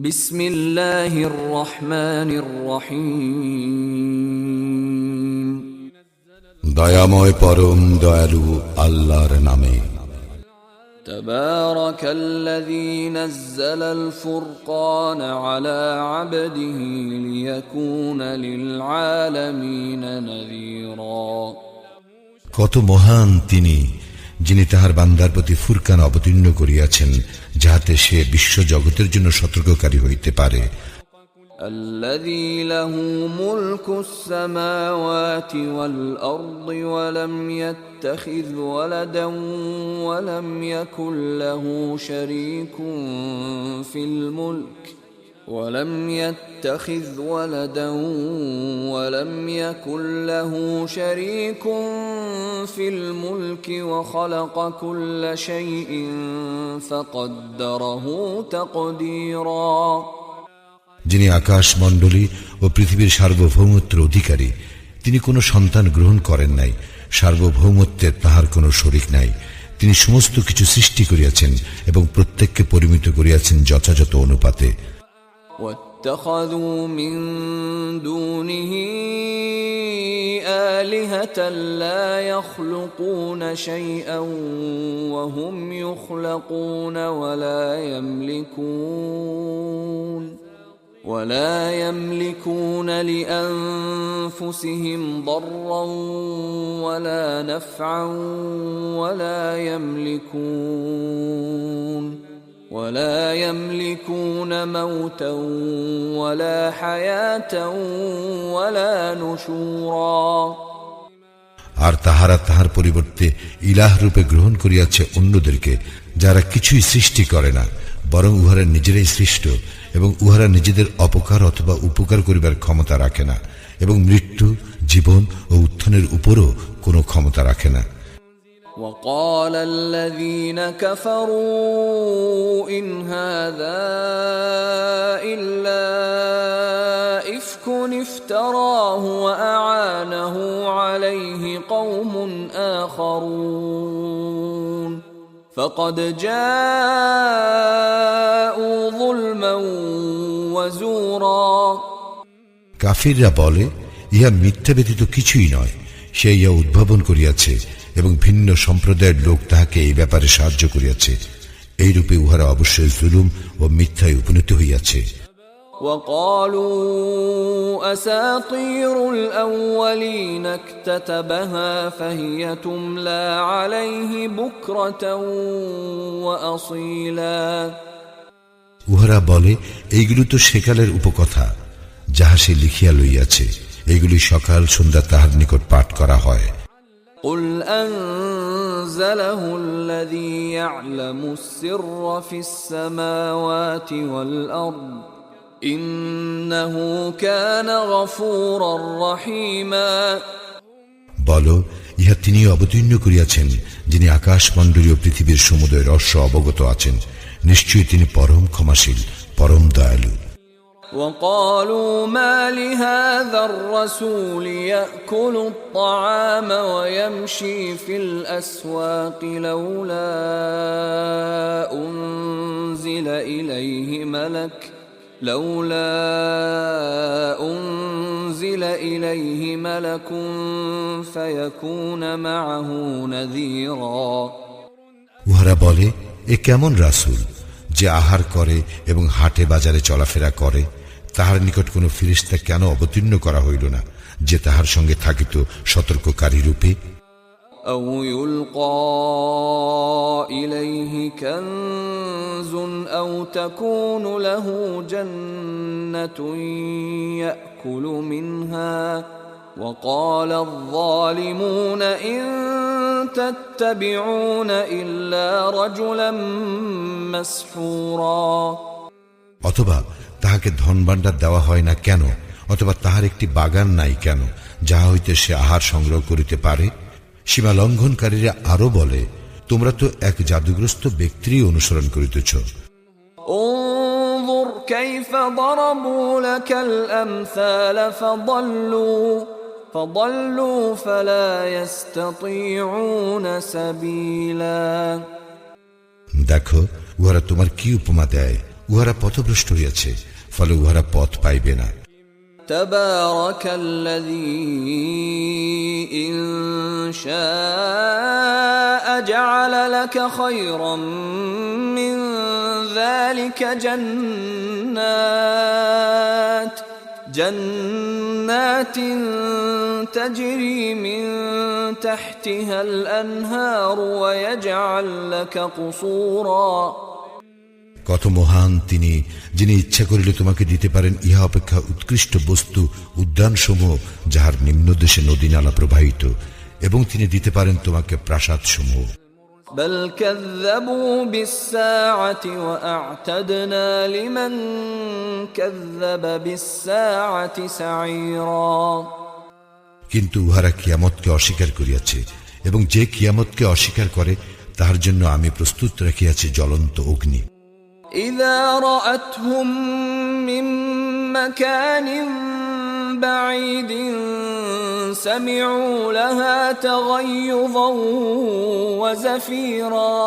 বিসমিল্লাহির রহমানির রহিম। দয়াময় পরম দয়ালু আল্লাহর নামে। তাবারাকাল্লাযী নাযালাল ফুরকানা আলা আবদিহি লিয়াকুনা লিল আলামিনা নাযীরা। কত মহান তিনি, যিনি তাহার বান্দার প্রতি ফুরকান অবতীর্ণ করিয়াছেন, যাহাতে সে বিশ্ব জগতের জন্য সতর্ককারী হইতে পারে। الذي له ملك السماوات والأرض ولم يتخذ ولدا ولم يكن له شريك في الملك ولم يتخذ ولدا ولم يكن له شريك في الملك وخلق كل شيء فقدره تقديرا। যিনি আকাশ মণ্ডলী ও পৃথিবীর সার্বভৌমত্বের অধিকারী, তিনি কোনো সন্তান গ্রহণ করেন নাই, সার্বভৌমত্বের তাহার কোনো শরীক নাই। তিনি সমস্ত কিছু সৃষ্টি করিয়াছেন এবং প্রত্যেককে পরিমিত করিয়াছেন যথাযথ অনুপাতে। واتخذوا من دونه آلهة لا يخلقون شيئا وهم يخلقون ولا يملكون لأنفسهم ضرا ولا نفعا ولا يملكون موتا ولا حياة ولا نشورا। আর তাহারা তাহার পরিবর্তে ইলাহ রূপে গ্রহণ করিয়াছে অন্যদেরকে, যারা কিছুই সৃষ্টি করে না, বরং উহারা নিজেরাই সৃষ্ট এবং উহারা নিজেদের অপকার অথবা উপকার করিবার ক্ষমতা রাখে না, এবং মৃত্যু, জীবন ও উত্থানের উপরও কোনো ক্ষমতা রাখে না। وقال الذين كفروا إن هذا إلا إفك افتراه وأعانه عليه قوم آخرون فقد جاءوا ظلما وزورا। কাফিররা বলে, ইহা মিথ্যা ব্যতীত কিছুই নয়, সে ইহা উদ্ভাবন করিয়াছে এবং ভিন্ন সম্প্রদায়ের লোক তাহাকে এই ব্যাপারে সাহায্য করিয়াছে। এইরূপে উহারা অবশ্যই জুলুম ও মিথ্যায় উপনীত হইয়াছে। وقالوا أساطير الأولين اكتتبها فهي تملى عليه بكرة وأصيلا। উহারা বলে, এইগুলো তো সেকালের উপকথা, যাহা সে লিখিয়া লইয়াছে, এইগুলি সকাল সন্ধ্যা তাহার নিকট পাঠ করা হয়। قل أنزله الذي يعلم السر في السماوات والأرض إنه كان غفورا رحيما। বলো, ইহা তিনি অবতীর্ণ করিয়াছেন, যিনি আকাশ মণ্ডলী ও পৃথিবীর সমুদয় রহস্য অবগত আছেন। নিশ্চয়ই তিনি পরম ক্ষমাশীল, পরম দয়ালু। وقالوا ما لهذا الرسول يأكل الطعام ويمشي في الأسواق لولا أنزل إليه ملك فيكون معه نذيرا। উহারা বলে, এ কেমন রাসূল যে আহার করে এবং হাটে বাজারে চলাফেরা করে, তাহার নিকট কোনো ফেরেশতা কেন অবতীর্ণ করা হইল না, যে তাহার সঙ্গে থাকিত সতর্ককারী রূপে। أو يلقى إليه كنز أو تكون له جنة يأكل منها وقال الظالمون إن تتبعون إلا رجلا مسحورا। অথবা তাহাকে ধনভাণ্ডার দেওয়া হয় না কেন, অথবা তাহার একটি বাগান নাই কেন, যাহা হইতে সে আহার সংগ্রহ করিতে পারে। সীমা লঙ্ঘনকারীরা আরো বলে, তোমরা তো এক জাদুগ্রস্ত ব্যক্তিরই অনুসরণ করিতেছ। انظر كيف ضربوا لك الأمثال فضلوا فلا يستطيعون سبيلا। দেখো, উহারা তোমার কি উপমা দেয়, উহারা পথভ্রষ্ট হইয়াছে, ফলে উহারা পথ পাইবে না। تبارك الذي إن شاء جعل لك خيرا من ذلك جنات تجري من تحتها الأنهار ويجعل لك قصورا। কত মহান তিনি, যিনি ইচ্ছা করিলে তোমাকে দিতে পারেন ইহা অপেক্ষা উৎকৃষ্ট বস্তু উদ্যানসমূহ, যাহার নিম্নদেশে নদী নালা প্রবাহিত, এবং তিনি দিতে পারেন তোমাকে প্রাসাদসমূহ। بل كذبوا بالساعة وأعتدنا لمن كذب بالساعة سعيرا। কিন্তু উহারা কিয়ামতকে অস্বীকার করিয়াছে, এবং যে কিয়ামতকে অস্বীকার করে তাহার জন্য আমি প্রস্তুত রাখিয়াছি জ্বলন্ত অগ্নি। إذا رأتهم من مكان بعيد سمعوا لها تغيظا وزفيرا।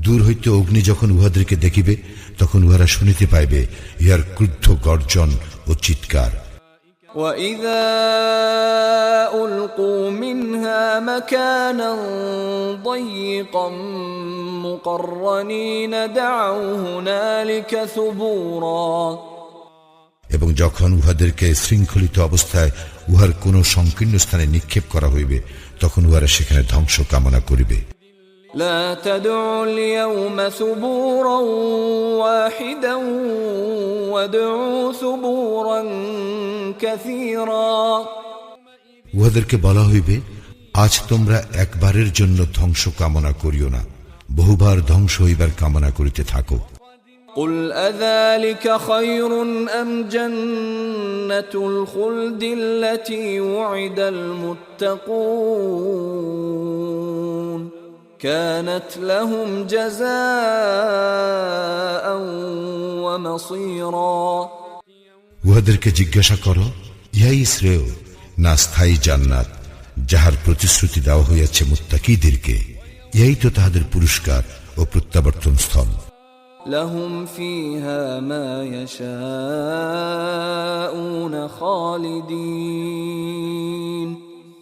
দূর হইতে অগ্নি যখন উহাদেরকে দেখিবে, তখন উহারা শুনিতে পাইবে ইহার ক্রুদ্ধ গর্জন ও চিৎকার। وَإِذَا أُلْقُوا مِنْهَا مَكَانًا ضَيِّقًا مُقَرَّنِينَ دَعَوْا هُنَالِكَ ثُبُورًا। এবং যখন উহাদেরকে শৃঙ্খলিত অবস্থায় উহার কোন সংকীর্ণ স্থানে নিক্ষেপ করা হইবে, তখন উহারা সেখানে ধ্বংস কামনা করিবে। لا تدعوا اليوم ثبورا واحدا وادعوا ثبورا كثيرا। উহাদেরকে বলা হইবে, আজ তোমরা একবারের জন্য ধ্বংস কামনা করিও না, বহুবার ধ্বংস হইবার কামনা করিতে থাকো। قل أذلك خير أم جنة الخلد التي وعد المتقون كانت لهم جزاء ومصيرا। উহাদেরকে জিজ্ঞাসা করো, ইহাই শ্রেয় না স্থায়ী জান্নাত, যাহার প্রতিশ্রুতি দেওয়া হইয়াছে মুত্তাকীদেরকে? ইহাই তো তাহাদের পুরস্কার ও প্রত্যাবর্তন স্থল। لهم فيها ما يشاءون خالدين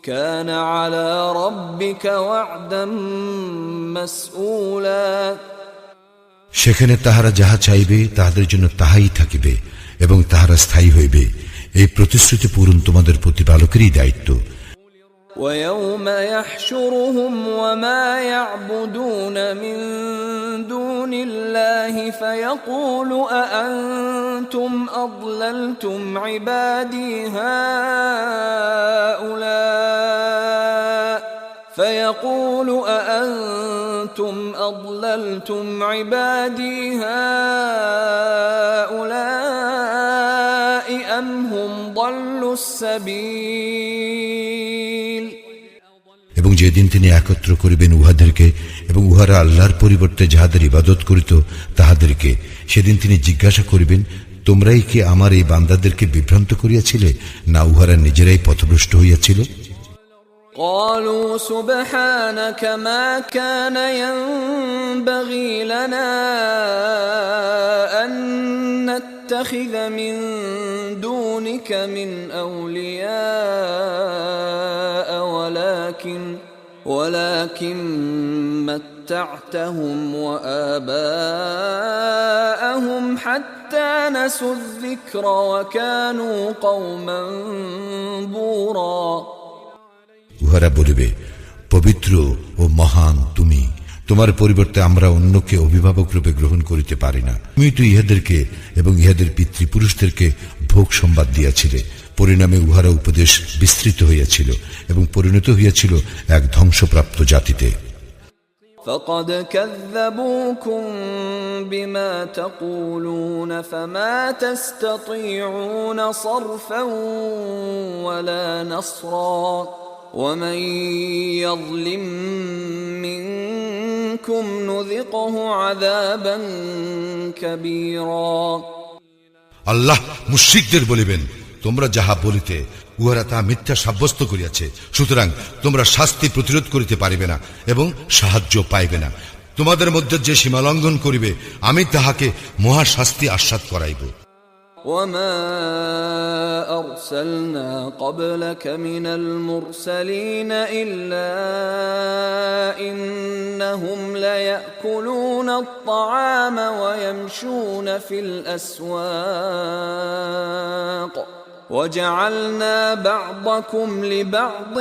كان على ربك وعدا مسئولا। সেখানে তাহারা যাহা চাইবে তাহাদের জন্য তাহাই থাকিবে, এবং তাহারা স্থায়ী হইবে। এই প্রতিশ্রুতি পূরণ তোমাদের প্রতিপালকেরই দায়িত্ব। ويوم يحشرهم وما يعبدون من دون الله فيقول أأنتم أضللتم عبادي هؤلاء أم هم ضلوا السبيل। এবং যেদিন তিনি একত্র করিবেন উহাদেরকে এবং উহারা আল্লাহর পরিবর্তে যাহাদের ইবাদত করিত তাহাদেরকে, সেদিন তিনি জিজ্ঞাসা করিবেন, তোমরাই কি আমার এই বান্দাদেরকে বিভ্রান্ত করিয়াছিলে, না উহারা নিজেরাই পথভ্রষ্ট হইয়াছিল? قالوا سبحانك ما كان ينبغي لنا أن نتخذ من دونك من أولياء ولكن متعتهم وآباءهم حتى نسوا الذكر وكانوا قوما بورا। উহারা বলিবে, পবিত্র ও মহান তুমি, তোমার পরিবর্তে আমরা অন্যকে অভিভাবক রূপে গ্রহণ করিতে পারি না। তুমি তো ইহাদেরকে এবং ইহাদের পিতৃপুরুষদেরকে ভোগ সংবাদ দিয়াছিলে, পরিণামে উহারা উপদেশ বিস্তৃত হইয়াছিল এবং পরিণত হইয়াছিল এক ধ্বংসপ্রাপ্ত জাতিতে। فقد كذبوكم بما تقولون فما تستطيعون صرفا ولا نصرا ومن يظلم منكم نذقه عذابا كبيرا। আল্লাহ মুশরিকদের বলিবেন, তোমরা যাহা বলিতে উহারা তা মিথ্যা সাব্যস্ত করিয়াছে, সুতরাং তোমরা শাস্তি প্রতিরোধ করিতে পারিবে না এবং সাহায্য পাইবে না। তোমাদের মধ্যে যে সীমালঙ্ঘন করিবে আমি তাহাকে মহা শাস্তি আস্বাদ করাইব। وما أرسلنا قبلك من المرسلين إلا إنهم ليأكلون الطعام ويمشون في الأسواق وجعلنا بعضكم لبعض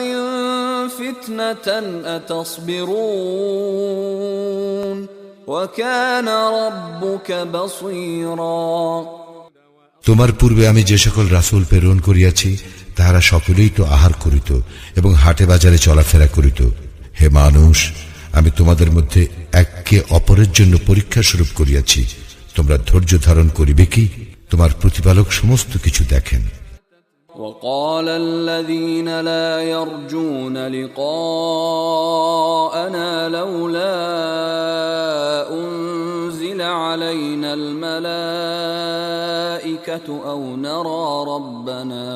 فتنة أتصبرون وكان ربك بصيرا। তোমার পূর্বে আমি যে সকল রাসূল প্রেরণ করিয়াছি তাহারা সকলেই তো আহার করিত এবং হাটে বাজারে চলাফেরা করিত। হে মানুষ, আমি তোমাদের মধ্যে এককে অপরের জন্য পরীক্ষা স্বরূপ করিয়াছি, তোমরা ধৈর্য ধারণ করিবে কি? তোমার প্রতিপালক সমস্ত কিছু দেখেন। وقال الذين لا يرجون لقاءنا لولا أنزل علينا الملائكة أو نرى ربنا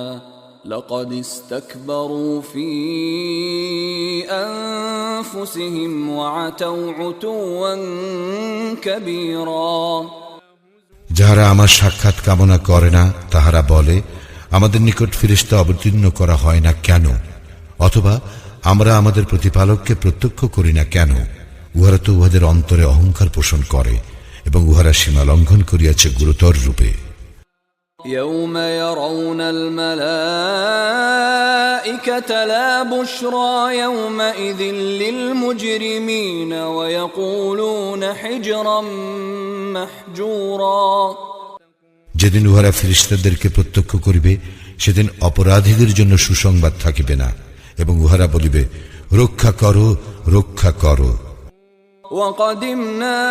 لقد استكبروا في أنفسهم وعتوا عتوا كبيرا। যাহারা আমার সাক্ষাৎ কামনা করে না তাহারা বলে, আমাদের নিকট ফেরেশতা অবতীর্ণ করা হয় না কেন, অথবা আমরা আমাদের প্রতিপালককে প্রত্যক্ষ করি না কেন। উহারা তো উহাদের অন্তরে অহংকার পোষণ করে এবং উহারা সীমা লঙ্ঘন করিয়াছে গুরুতর রূপে। يوم يرون الملائكة لا بشرى يومئذ للمجرمين ويقولون حجرا محجورا। যেদিন উহারা ফেরেশতাদেরকে প্রত্যক্ষ করিবে সেদিন অপরাধীদের জন্য সুসংবাদ থাকিবে না এবং উহারা বলিবে, রক্ষা করো, রক্ষা করো। وقدمنا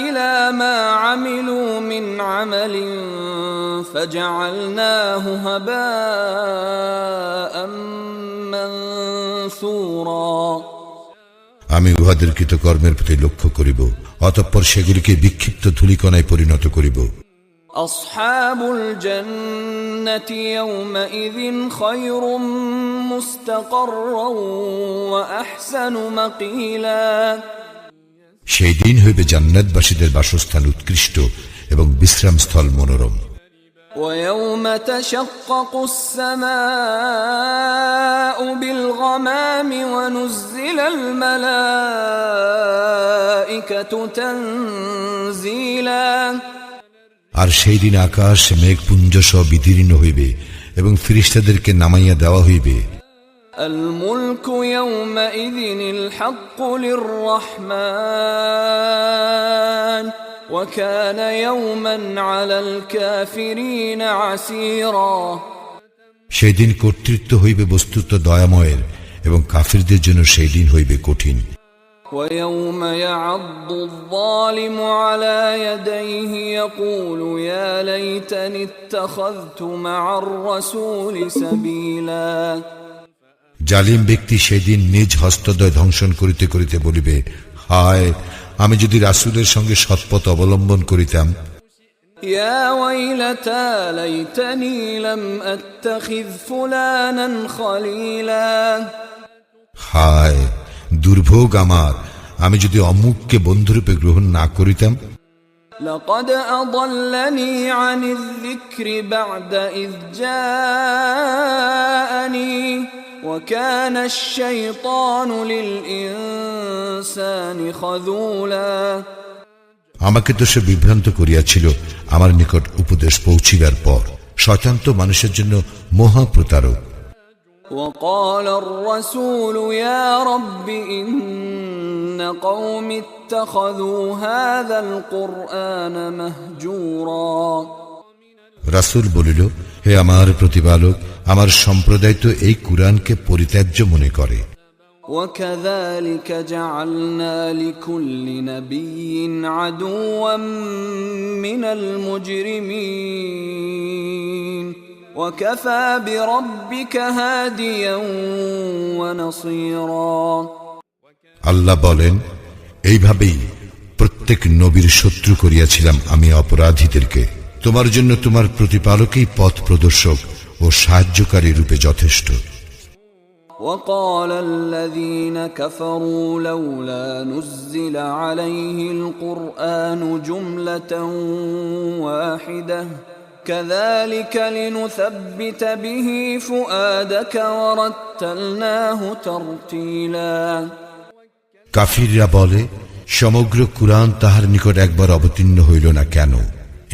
إلى ما عملوا من عمل فجعلناه هباء منثورا। আমি উহাদের কৃতকর্মের প্রতি লক্ষ্য করিব, অতঃপর সেগুলিকে বিক্ষিপ্ত ধূলিকণায় পরিণত করিব। أصحاب الجنة يومئذ خير مستقرا وأحسن مقيلا। সেই দিন হইবে জান্নাতবাসীদের বাসস্থান উৎকৃষ্ট এবং বিশ্রামস্থল মনোরম। ويوم تشقق السماء بالغمام ونزل الملائكة تنزيلا। আর সেই দিন আকাশ মেঘপুঞ্জ সহ বিদীর্ণ হইবে এবং ফেরেশতাদেরকে নামাইয়া দেওয়া হইবে। الملك يومئذ الحق للرحمن وكان يوما على الكافرين عسيرا। সেই দিন কর্তৃত্ব হইবে বস্তুত দয়াময়ের এবং কাফিরদের জন্য সেই দিন হইবে কঠিন। ويوم يعض الظالم على يديه يقول يا ليتني اتخذت مع الرسول سبيلا। জালিম ব্যক্তি সেদিন নিজ হস্তদ্বয় ধ্বংসন করিতে করিতে বলিবে, হায়, আমি যদি রাসূলের সঙ্গে সৎপথ অবলম্বন করিতাম। يا ويلتى ليتني لم أتخذ فلانا خليلا। হায়, দুর্ভোগ আমার, আমি যদি অমুককে বন্ধুরূপে গ্রহণ না করিতাম। لقد أضلني عن الذكر بعد إذ جاءني وكان الشيطان للإنسان خذولا। আমাকে তো সে বিভ্রান্ত করিয়াছিল আমার নিকট উপদেশ পৌঁছিবার পর। শয়তান তো মানুষের জন্য মহাপ্রতারক। وقال الرسول يا رب إن قوم اتخذوا هذا القرآن مهجورا। রাসূল বলিল, হে আমার প্রতিপালক, আমার সম্প্রদায় তো এই কুরআনকে পরিত্যাজ্য মনে করে। وكذلك جعلنا لكل نبي عدوا من المجرمين وكفى بربك هاديا ونصيرا। আল্লাহ বলেন, এইভাবেই প্রত্যেক নবীর শত্রু করিয়াছিলাম আমি অপরাধীদেরকে। তোমার জন্য তোমার প্রতিপালকই পথ প্রদর্শক ও সাহায্যকারী রূপে যথেষ্ট। وقال الذين كفروا لولا نزل عليه القرآن جملة واحدة كذلك لنثبت به فؤادك ورتلناه ترتيلا কাফিররা বলে, সমগ্র কুরআন তাহার নিকট একবার অবতীর্ণ হইল না কেন?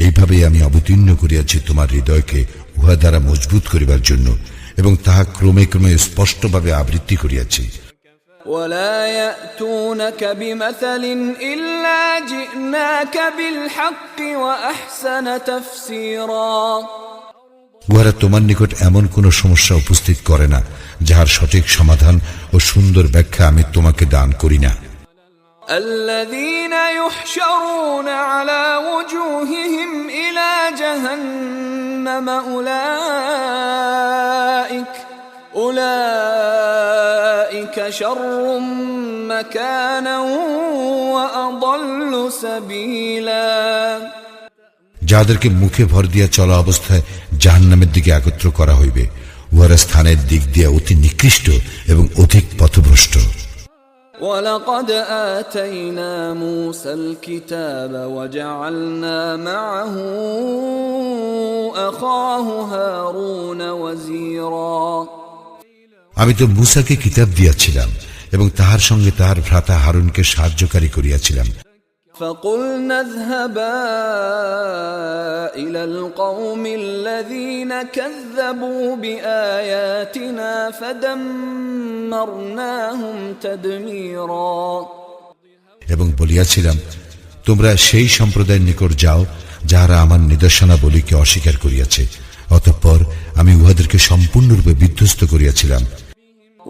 এইভাবে আমি অবতীর্ণ করিয়াছি তোমার হৃদয়কে উহা দ্বারা মজবুত করিবার জন্য, এবং তাহা ক্রমে ক্রমে স্পষ্টভাবে আবৃত্তি করিয়াছি। ولا يأتونك بمثل إلا جئناك بالحق وأحسن تفسيرا উহারা তোমার নিকট এমন কোন সমস্যা উপস্থিত করে না যাহার সঠিক সমাধান ও সুন্দর ব্যাখ্যা আমি তোমাকে দান করি না। الذين يحشرون على وجوههم إلى جهنم أولئك شر مكانا وأضل سبيلا যাদেরকে মুখে ভর দিয়া চলা অবস্থায় জাহান্নামের দিকে একত্র করা হইবে, উহারা স্থানের দিক দিয়া অতি নিকৃষ্ট এবং অধিক পথভ্রষ্ট। ولقد آتينا موسى الكتاب وجعلنا معه أخاه هارون وزيرا আমি তো মূসাকে কিতাব দিয়াছিলাম এবং তাহার সঙ্গে তাহার ভ্রাতা হারুনকে সাহায্যকারী করিয়াছিলাম। فقلنا اذهبا إلى القوم الذين كذبوا بآياتنا فدمرناهم تدميرا এবং বলিয়াছিলাম, তোমরা সেই সম্প্রদায়ের নিকট যাও যাহারা আমার নিদর্শনাবলীকে অস্বীকার করিয়াছে, অতঃপর আমি উহাদেরকে সম্পূর্ণরূপে বিধ্বস্ত করিয়াছিলাম।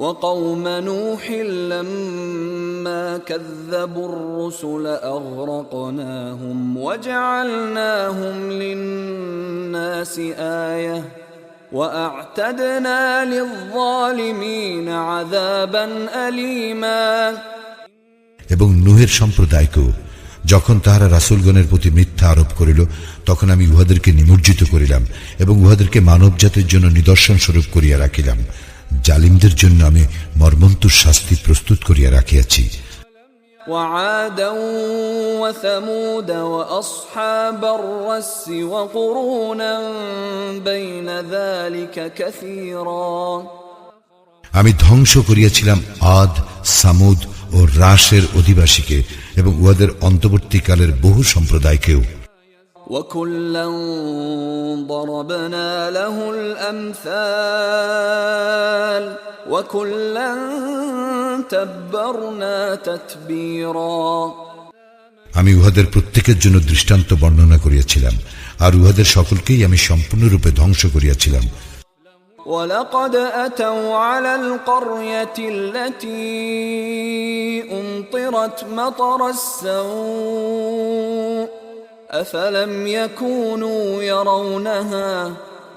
وقوم نوح لما كذبوا الرسل أغرقناهم وجعلناهم للناس آية وأعتدنا للظالمين عذابا أليما এবং নূহের সম্প্রদায়কেও যখন তাহারা রাসূলগণের প্রতি মিথ্যা আরোপ করিল, তখন আমি উহাদেরকে নিমজ্জিত করিলাম এবং উহাদেরকে মানব জাতির জন্য নিদর্শন স্বরূপ করিয়া রাখিলাম। জালিমদের জন্য আমি মর্মন্তুর শাস্তি প্রস্তুত করিয়া রাখিয়াছি। وعادا وثمود وأصحاب الرس وقرونا بين ذلك كثيرا আমি ধ্বংস করিয়াছিলাম আদ, সামুদ ও রাশের অধিবাসীকে এবং উহাদের অন্তর্বর্তীকালের বহু সম্প্রদায়কেও। وكلا ضربنا له الأمثال وكلا تبرنا تتبيرا আমি উহাদের প্রত্যেকের জন্য দৃষ্টান্ত বর্ণনা করিয়াছিলাম, আর উহাদের সকলকেই আমি সম্পূর্ণরূপে ধ্বংস করিয়াছিলাম। ولقد أتوا على القرية التي أمطرت مطر السوء أفلم يكونوا يرونها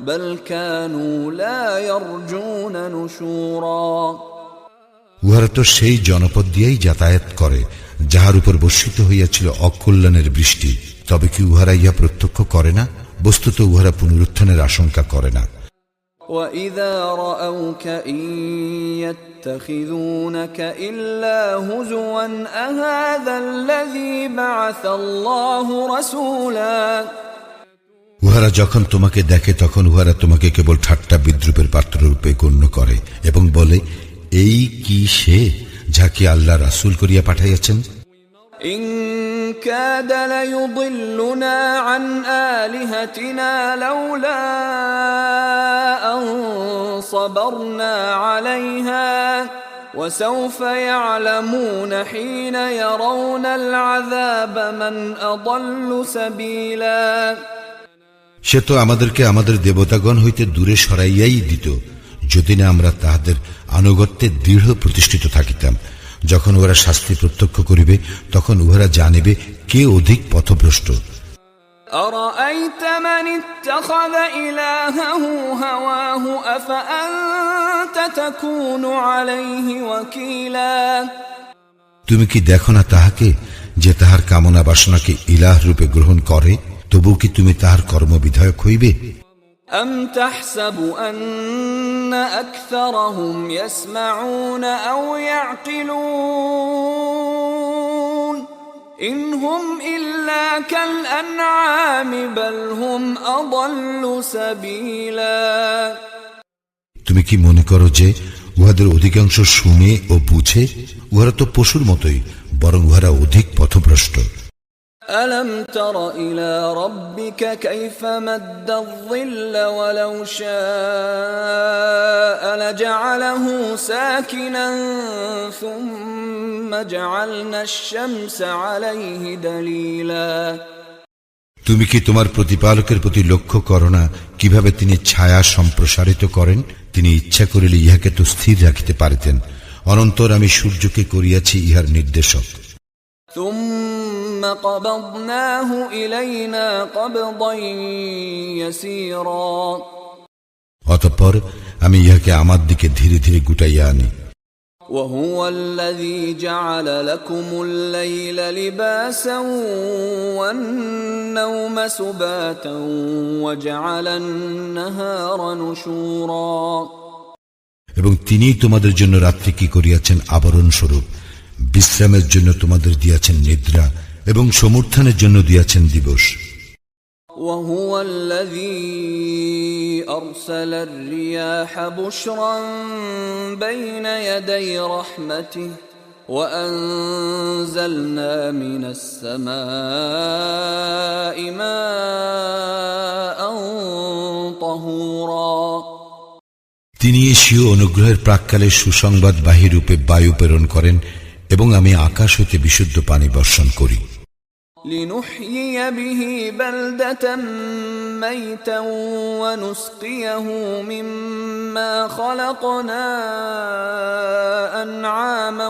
بل كانوا لا يرجون نشورا উহারা তো সেই জনপদ দিয়েই যাতায়াত করে যাহার উপর বর্ষিত হইয়াছিল অকল্যাণের বৃষ্টি, তবে কি উহারা ইহা প্রত্যক্ষ করে না? বস্তুত উহারা পুনরুত্থানের আশঙ্কা করে না। وَإِذَا رَأَوْكَ إِن يَتَّخِذُونَكَ إِلَّا هُزُوًا أَهَذَا الَّذِي بَعَثَ اللَّهُ رَسُولًا উহারা যখন তোমাকে দেখে তখন উহারা তোমাকে কেবল ঠাট্টা বিদ্রুপের পাত্ররূপে গণ্য করে এবং বলে, এই কি সে যাকে আল্লাহ রাসূল করিয়া পাঠাইয়াছেন? إِن كَادَ لَيُضِلُّنَا عَنْ آلِهَتِنَا لَوْلَا أَن صَبَرْنَا عَلَيْهَا وَسَوْفَ يَعْلَمُونَ حِينَ يَرَوْنَ الْعَذَابَ مَنْ أَضَلُّ سَبِيلًا সে তো আমাদেরকে আমাদের দেবতাগণ হইতে দূরে সরাইয়াই দিত, যদি না আমরা তাহাদের আনুগত্যে দৃঢ় প্রতিষ্ঠিত থাকিতাম। যখন উহারা শাস্তি প্রত্যক্ষ করিবে তখন উহারা জানিবে কে অধিক পথভ্রষ্ট। أَرَأَيْتَ مَنِ اتَّخَذَ إِلَٰهَهُ هَوَاهُ أَفَأَنتَ تَكُونُ عَلَيْهِ وَكِيلًا তুমি কি দেখো না তাহাকে যে তাহার কামনা বাসনাকে ইলাহ রূপে গ্রহণ করে? তবু কি তুমি তাহার কর্মবিধায়ক হইবে? أم تحسب أن أكثرهم يسمعون أو يعقلون إن هم إلا كالأنعام بل هم أضل سبيلا তুমি কি মনে করো যে উহাদের অধিকাংশ শুনে ও বুঝে? উহারা তো পশুর মতোই, বরং উহারা অধিক পথভ্রষ্ট। ألم تر إلى ربك كيف مد الظل ولو شاء لجعله ساكنا ثم جعلنا الشمس عليه دليلا তুমি কি তোমার প্রতিপালকের প্রতি লক্ষ্য করো না কিভাবে তিনি ছায়া সম্প্রসারিত করেন? তিনি ইচ্ছা করিলে ইহাকে তো স্থির রাখিতে পারিতেন। অনন্তর আমি সূর্যকে করিয়াছি ইহার নির্দেশক। ثم قبضناه إلينا قبضا يسيرا অতঃপর আমি ইহাকে আমার দিকে ধীরে ধীরে গুটাইয়া আনি। وهو الذي جعل لكم الليل لباسا والنوم سباتا وجعل النهار نشورا এবং তিনিই তোমাদের জন্য রাত্রি কি করিয়াছেন আবরণ স্বরূপ, বিশ্রামের জন্য তোমাদের দিয়াছেন নিদ্রা এবং সমুত্থানের জন্য দিয়াছেন দিবস। وهو الذي أرسل الرياح بشرا بين يدي رحمته وأنزلنا من السماء ماء طهورا তিনি স্বীয় অনুগ্রহের প্রাক্কালে সুসংবাদবাহী রূপে বায়ু প্রেরণ করেন এবং আমি আকাশ হইতে বিশুদ্ধ পানি বর্ষণ করি। لنحيي به بلدة ميتا ونسقيه مما خلقنا أنعاما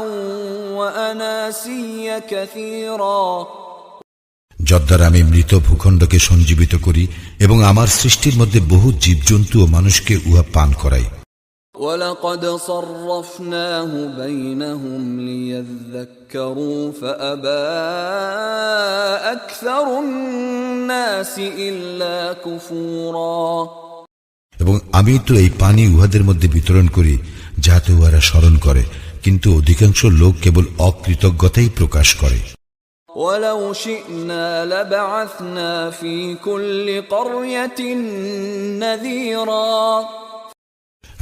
وأناسيا كثيرا যদ্বারা আমি মৃত ভূখণ্ডকে সঞ্জীবিত করি এবং আমার সৃষ্টির মধ্যে বহু জীবজন্তু ও মানুষকে উহা পান করাই। ولقد صرفناه بينهم ليذكروا فأبى أكثر الناس إلا كفورا এবং আমি তো এই পানি উহাদের মধ্যে বিতরণ করি যাতে উহারা স্মরণ করে, কিন্তু অধিকাংশ লোক কেবল অকৃতজ্ঞতাই প্রকাশ করে। ولو شئنا لبعثنا في كل قرية نذيرا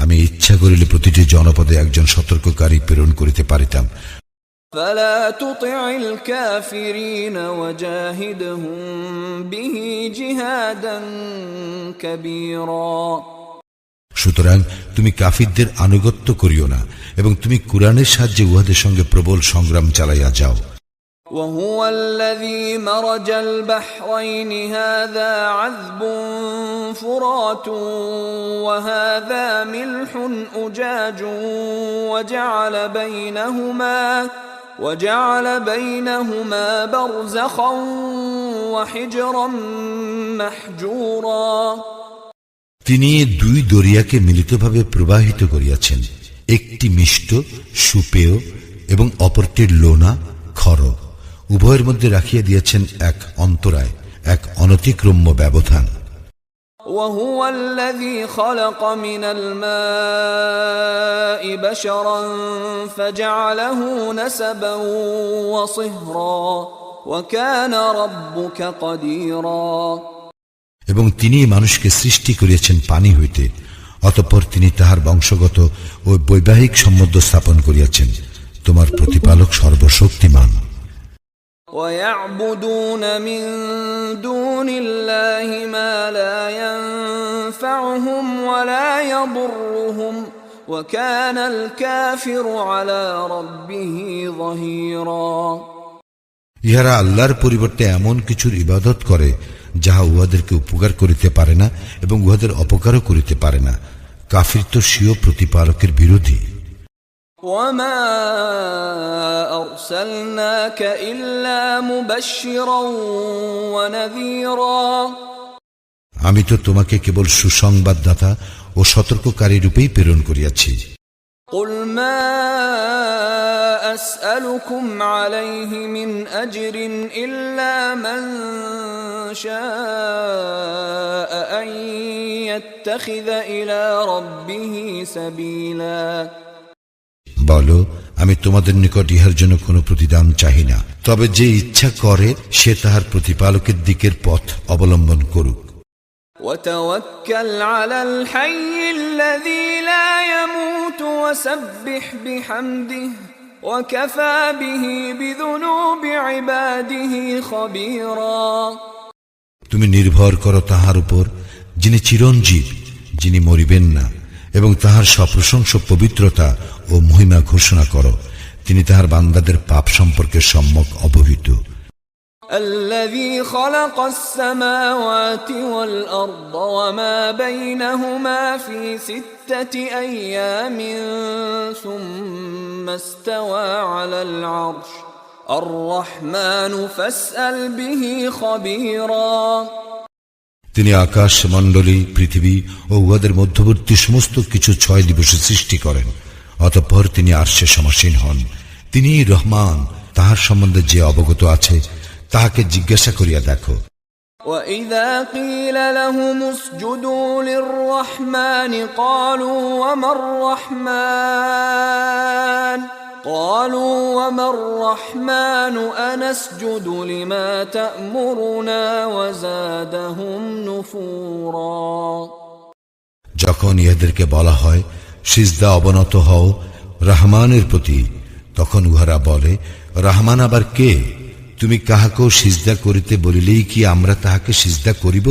আমি ইচ্ছা করিলে প্রতিটি জনপদে একজন সতর্ককারী প্রেরণ করিতে পারিতাম। فلا تطع الكافرين وجاهدهم به جهادا كبيرا সুতরাং তুমি কাফিরদের আনুগত্য করিও না এবং তুমি কুরআনের সাহায্যে উহাদের সঙ্গে প্রবল সংগ্রাম চালাইয়া যাও। وهو الذي مرج البحرين هذا عذب فرات وهذا ملح أجاج وجعل بينهما برزخا وحجرا محجورا তিনি দুই দরিয়াকে মিলিতভাবে প্রবাহিত করিয়াছেন, একটি মিষ্ট সুপেয় এবং অপরটির লোনা খর। উভয়ের মধ্যে রাখিয়া দিয়েছেন এক অন্তরায়, এক অনতিক্রম্য ব্যবধান। وهو الذي خلق من الماء بشرا فجعله نسبا وصهرا وكان ربك قديرا এবং তিনি মানুষকে সৃষ্টি করিয়াছেন পানি হইতে, অতঃপর তিনি তাহার বংশগত ও বৈবাহিক সম্বন্ধ স্থাপন করিয়াছেন। তোমার প্রতিপালক সর্বশক্তিমান। ويعبدون من دون الله ما لا ينفعهم ولا يضرهم وكان الكافر على ربه ظهيرا ইহারা আল্লাহর পরিবর্তে এমন কিছুর ইবাদত করে যাহা উহাদেরকে উপকার করিতে পারে না এবং উহাদের অপকারও করিতে পারে না। কাফির তো স্বীয় প্রতিপালকের বিরোধী। وما أرسلناك إلا مبشرا ونذيرا আমি তো তোমাকে কেবল সুসংবাদদাতা ও সতর্ককারী রূপেই প্রেরণ করিয়াছি। قل ما أسألكم عليه من أجر إلا من شاء أن يتخذ إلى ربه سبيلا বলো, আমি তোমাদের নিকট ইহার জন্য কোনো প্রতিদান চাহি না, তবে যে ইচ্ছা করে সে তাহার প্রতিপালকের দিকের পথ অবলম্বন করুক। وتوكل على الحي الذي لا يموت وسبح بحمده وكفى به بذنوب عباده خبيرا তুমি নির্ভর করো তাহার উপর, যিনি চিরঞ্জীব, যিনি মরিবেন না, এবং তাহার সপ্রশংস পবিত্রতা ও মহিমা ঘোষণা করো। তিনি তাহার বান্দাদের পাপ সম্পর্কে সম্যক অবহিত। الذي خلق السماوات والأرض وما بينهما في 6 أيام ثم استوى على العرش الرحمن فاسأل به خبيرا তিনি আকাশ মণ্ডলী, পৃথিবী ও উহাদের মধ্যবর্তী সমস্ত কিছু 6 দিবসে সৃষ্টি করেন, অতঃপর তিনি আরশে সমাসীন হন। তিনি রহমান, তাহার সম্বন্ধে যে অবগত আছে তাহাকে জিজ্ঞাসা করিয়া দেখো। وَإِذَا قِيلَ لَهُمُ اسْجُدُوا لِلرَّحْمَنِ قَالُوا وَمَا الرَّحْمَنُ أَنَسْجُدُ لِمَا تَأْمُرُنَا وَزَادَهُمْ نُفُورًا যখন ইহাদেরকে বলা হয় সিজদা অবনত হও রহমানের প্রতি, তখন উহারা বলে, রহমান আবার কে? তুমি কাহাকেও সিজদা করিতে বলিলেই কি আমরা তাহাকে সিজদা করিব?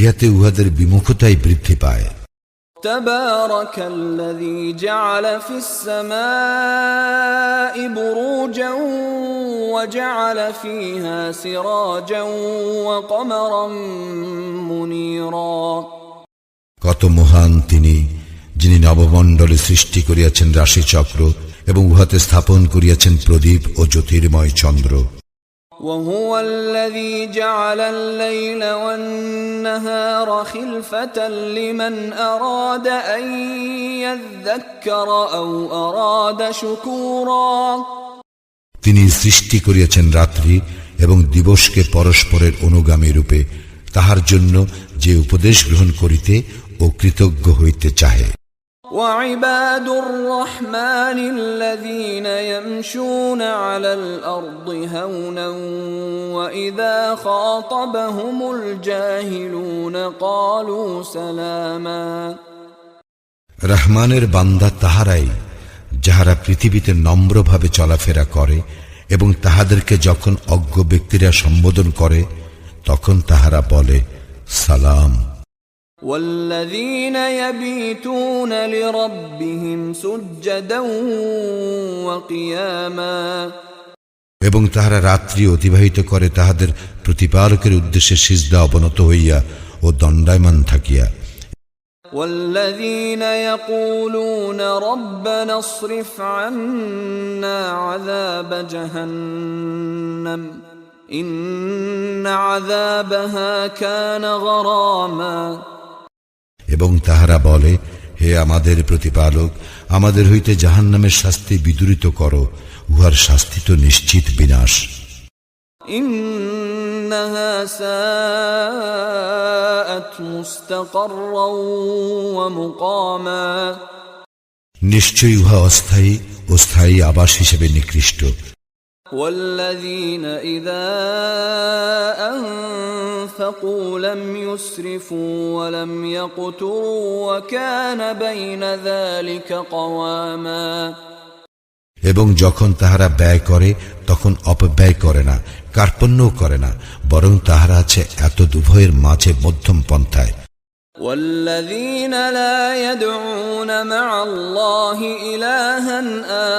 ইহাতে উহাদের বিমুখতাই বৃদ্ধি পায়। تبارك الذي جعل في السماء بروجا وجعل فيها سراجا وقمرا منيرا কত মহান তিনি, যিনি নবমণ্ডলে সৃষ্টি করিয়াছেন রাশিচক্র এবং উহাতে স্থাপন করিয়াছেন প্রদীপ ও জ্যোতির্ময় চন্দ্র। وهو الذي جعل الليل والنهار خلفة لمن أراد أن يذكر أو أراد شكورا তিনি সৃষ্টি করিয়াছেন রাত্রি এবং দিবসকে পরস্পরের অনুগামী রূপে, তাহার জন্য যে উপদেশ গ্রহণ করিতে ও কৃতজ্ঞ হইতে চাহে। وعباد الرحمن الذين يمشون على الأرض هونا وإذا خاطبهم الجاهلون قالوا سلاما রহমানের বান্দা তাহারাই যাহারা পৃথিবীতে নম্রভাবে চলাফেরা করে এবং তাহাদেরকে যখন অজ্ঞ ব্যক্তিরা সম্বোধন করে তখন তাহারা বলে সালাম। والذين يبيتون لربهم سجدا وقياما এবং তাহারা রাত্রি অতিবাহিত করে তাহাদের প্রতিপালকের উদ্দেশ্যে সিজদা অবনত হইয়া ও দণ্ডায়মান থাকিয়া। والذين يقولون ربنا اصرف عنا عذاب جهنم إن عذابها كان غراما এবং তাহারা বলে, হে আমাদের প্রতিপালক, আমাদের হইতে জাহান্নামের শাস্তি বিদূরিত করো, উহার শাস্তি তো নিশ্চিত বিনাশ। إنها ساءت مستقرا ومقاما নিশ্চয়ই উহা অস্থায়ী ও স্থায়ী আবাস হিসেবে নিকৃষ্ট। والذين إذا أنفقوا لم يسرفوا ولم يقتروا وكان بين ذلك قواما এবং যখন তাহারা ব্যয় করে তখন অপব্যয় করে না, কার্পণ্যও করে না, বরং তাহারা আছে এত উভয়ের মাঝে মধ্যম পন্থায়। والذين لا يدعون مع الله إلها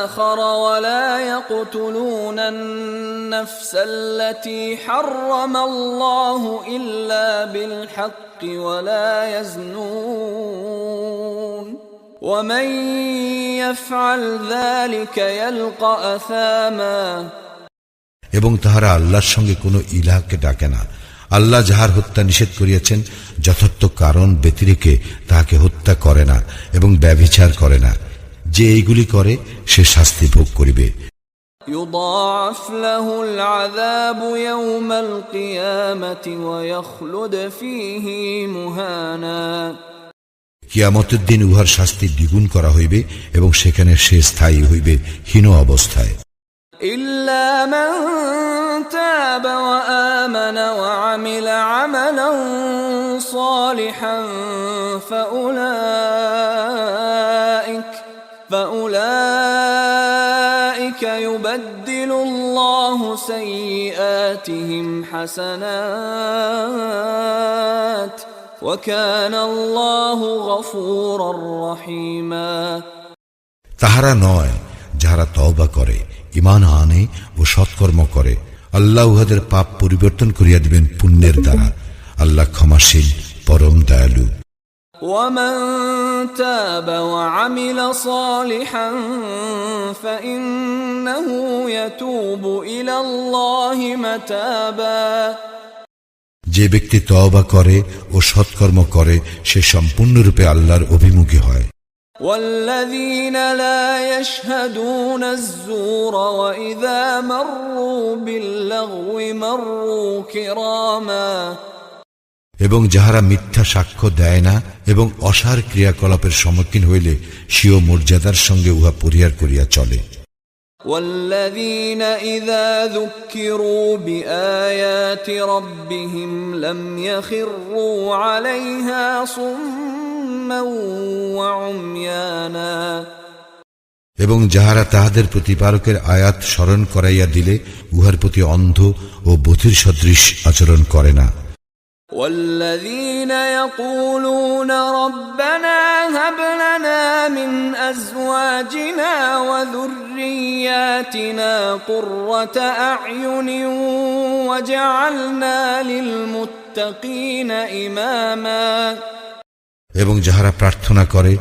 آخر ولا يقتلون النفس التي حرم الله إلا بالحق ولا يزنون ومن يفعل ذلك يلقى أثاما এবং তাহারা আল্লাহর সঙ্গে কোনো ইলাহকে ডাকে না। আল্লাহ যাহার হত্যা নিষেধ করিয়াছেন যথার্থ কারণ ব্যতিরেকে তাহাকে হত্যা করে না এবং ব্যভিচার করে না। যে এইগুলি করে সে শাস্তি ভোগ করিবে। يضاعف له العذاب يوم القيامة ويخلد فيه مهانا কিয়ামতের দিন উহার শাস্তি দ্বিগুণ করা হইবে এবং সেখানে সে স্থায়ী হইবে হীন অবস্থায়। إلا من تاب وآمن وعمل عملا صالحا فأولئك يبدل الله سيئاتهم حسنات وكان الله غفورا رحيما। তাহারা নয় যাহারা তওবা করে, ঈমান আনে ও সৎকর্ম করে, আল্লাহ উহাদের পাপ পরিবর্তন করিয়া দিবেন পুণ্যের দ্বারা। আল্লাহ ক্ষমাশীল, পরম দয়ালু। ومن تاب وعمل صالحا فإنه يتوب إلى الله متابا। যে ব্যক্তি তওবা করে ও সৎকর্ম করে সে সম্পূর্ণরূপে আল্লাহর অভিমুখী হয়। والذين لا يشهدون الزور وإذا مروا باللغو مروا كراما। এবং যাহারা মিথ্যা সাক্ষ্য দেয় না এবং অসার ক্রিয়াকলাপের সম্মুখীন হইলে স্বীয় মর্যাদার সঙ্গে উহা পরিহার করিয়া চলে। والذين إذا ذكروا بآيات ربهم لم يخروا عليها صما وعميانا। এবং যাহারা তাহাদের প্রতিপালকের আয়াত স্মরণ করাইয়া দিলে উহার প্রতি অন্ধ ও বধির সদৃশ আচরণ করে না। والذين يقولون ربنا هب لنا من أزواجنا وذرياتنا قرة أعين وجعلنا للمتقين إماما। এবং যাহারা প্রার্থনা করে,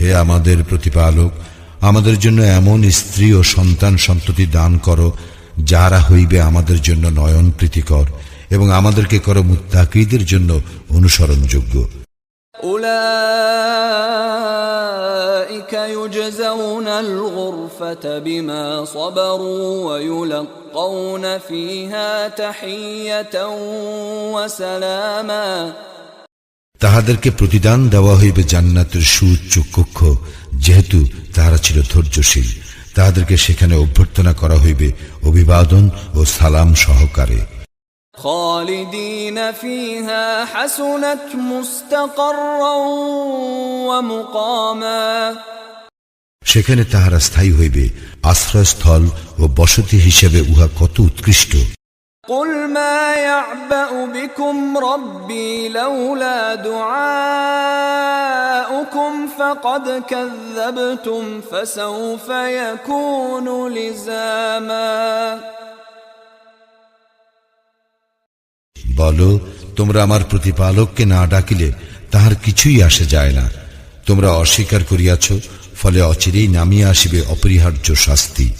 হে আমাদের প্রতিপালক, আমাদের জন্য এমন স্ত্রী ও সন্তান সন্ততি দান করো যাহারা হইবে আমাদের জন্য নয়ন প্রীতিকর এবং আমাদেরকে করো মুত্তাকীদের জন্য অনুসরণযোগ্য। أولئك يجزون الغرفة بما صبروا ويلقون فيها تحية وسلاما। তাহাদেরকে প্রতিদান দেওয়া হইবে জান্নাতের সুউচ্চ কক্ষ, যেহেতু তাহারা ছিল ধৈর্যশীল। তাহাদেরকে সেখানে অভ্যর্থনা করা হইবে অভিবাদন ও সালাম সহকারে। خالدين فيها حسنت مستقرا ومقاما। সেখানে তাহারা স্থায়ী হইবে, আশ্রয়স্থল ও বসতি হিসেবে উহা কত উৎকৃষ্ট। قل ما يعبأ بكم ربي لولا دعاؤكم فقد كذبتم فسوف يكون لزاما। বলো, তোমরা আমার প্রতিপালককে না ডাকিলে তাহার কিছুই আসে যায় না। তোমরা অস্বীকার করিয়াছ, ফলে অচিরেই নামিয়া আসিবে অপরিহার্য শাস্তি।